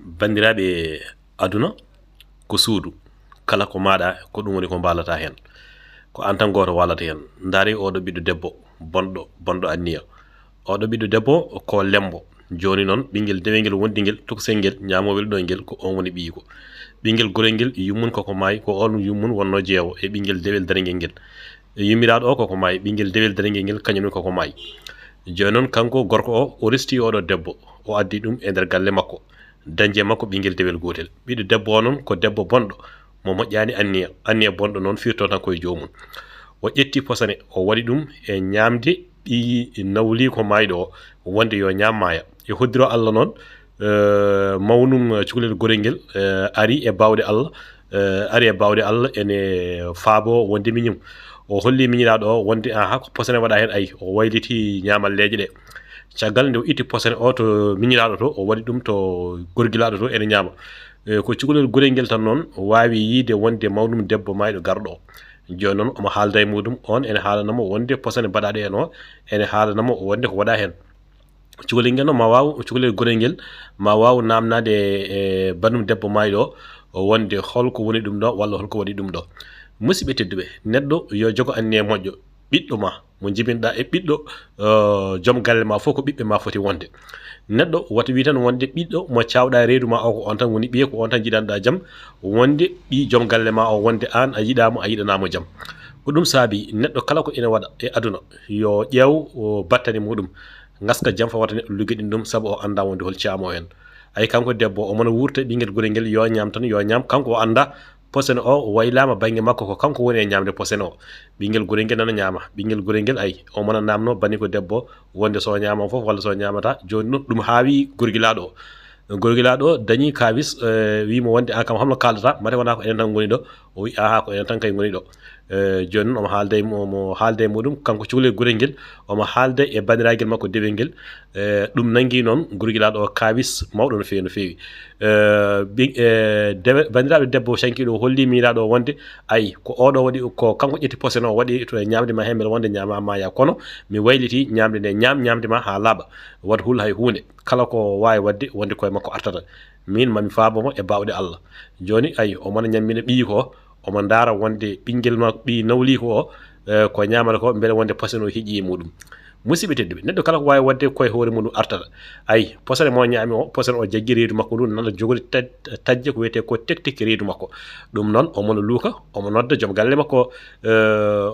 bandiraɓe aduna ko suudu kala ko maɗa ko ɗum woni ko mbalata hen ko an tan goto wallata hen daari oɗo ɓiɗɗo debbo bonɗo anniya oɗo ɓiɗɗo debbo ko lembo joni noon ɓinguel dewelguel wondiguel tokosel nguel ñamowel ɗo nguel ko on woni ɓiyiko ɓinguel gorel nguel yummum koko maayi ko on yummum wonno jeewo e ɓinguel dewel daranguel nguel yummiraɗo o koko maayi ɓinguel dewel daranguel nguel kañumne koko maayi joni noon kanko gorko o resti oɗo debbo o addi ɗum e nder galle makko dañde makko ɓinguel dewel gotel ɓiɗɗo debbo o noon ko debbo bonɗo mo moƴƴani anniya bonɗo noon firto tan koye jomum o ƴetti posane o waɗi ɗum e ñamde ɓi nawli ko mayɗo o wonde yo ñam maya e hoddiro Allah noon mawnum cukalel gorel nguel ari e bawde Allah ene faabo wonde miñum o holli miñiraɗo o wonde aha ko posane waɗa hen ayi o wayliti ñamalleje ɗe caggal nde o itti posane o to miñiraɗo to o waɗi ɗum to gorguilaɗo to ene ñama ko cukalel gorel nguel tan noon wawi yiide wonde mawnum debbo mayɗo garɗo o joni noon omo haalda e muɗum on ene haalanamo wonde posane mbaɗaɗe hen o ene haalanamo wonde ko waɗa hen cukalel nguel noon ma waw cukalel gorel nguel ma waw namnade e bandum debbo mayɗo o wonde holko woni ɗum ɗo walla holko waɗi ɗum ɗo musidɓe tedduɓe neɗɗo yo jogo anniya moƴƴo ɓiɗɗo ma mo jibinɗa e ɓiɗɗo joom galle ma fof ko ɓiɓɓe ma foti wonde neɗɗo wata wi tan wonde ɓiɗɗo mo cawɗa reedu ma o ko on tan woni ɓiye ko on tan jiɗanɗa jaam wonde ɓi joom galle ma o wonde an a yiɗamo a yiɗanamo jaam ko ɗum saabi neɗɗo kala ko ina waɗa e aduna yo ƴeew battane muɗum gaska jaam fawata neɗɗo liggoɗin ɗum saabu o anda wonde hol caamo hen ay kanko debbo omono wurta ɓinguel gorel nguel yo ñam tan yo ñam kanko o anda posene o waylama banggue makko ko kanko woni e ñamde posene o ɓinguel gorel nguel nana ñama ɓinguel gorel nguel ayi omona namno bani ko debbo wonde so ñama foof walla so ñamata joni noon ɗum haawi gorguilaɗo o dañi kawis wimo wonde an kam holno kaldata mate wona ko enen tan goni ɗo o wi aha ko enen tan kay goni ɗo joni noon omo haalda e muɗum kanko cukalel gorel nguel omo haalda e bandiraguel makko dewel nguel ɗum nangui noon gorguilaɗo o kawis mawɗo no fewi no fewi bandiraɗo debbo cankiɗo o holli miñiraɗo o wonde ayi ko oɗo waɗi ko kanko ƴetti posone o waɗi to ñamde ma hen beele wonde ñamama ya kono mi wayliti ñamde nde ñamde ma ha laaɓa wata huul hay hunde kala ko wawi wadde wonde koye makko artata min mami faabomo e bawɗe Allah joni ayi omona ñammina ɓiyi ko omo daara wonde ɓinguel ma ɓi nawli ko o ko ñamata ko beele wonde posane o hiiƴi e muɗum musidɓe tedduɓe neɗɗo kala ko wawi wadde koye hoore muɗum artata ayi posane mo ñaami o posane o jaggui reedu makko ndu nana jogori tajje ko wiyete ko tektik reedu makko ɗum noon omono luuka omo nodda joom galle makko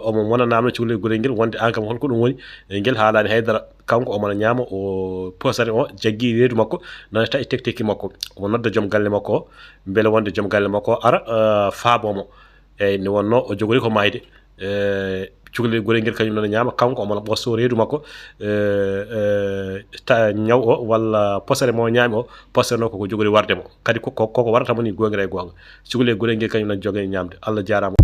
omo wona namno cukalel gorel nguel wonde an kam holko ɗum woni nguel haalani haydara kanko omona ñaama o posane o jaggui reedu makko nana taƴi tektikki makko omo nodda joom galle makko o beele wonde joom galle makko o ara faabomo eyyi nde wonno o jogori ko mayde cukalel gorel nguel kañum nana ñaama kanko omona ɓosso reedu makko ñaw o walla posane mo ñaami o posane o koko jogori wardemo kadi koko waratamo ni gonga e gonga cukalel gorel nguel kañum nana jogani ñamde Allah jarama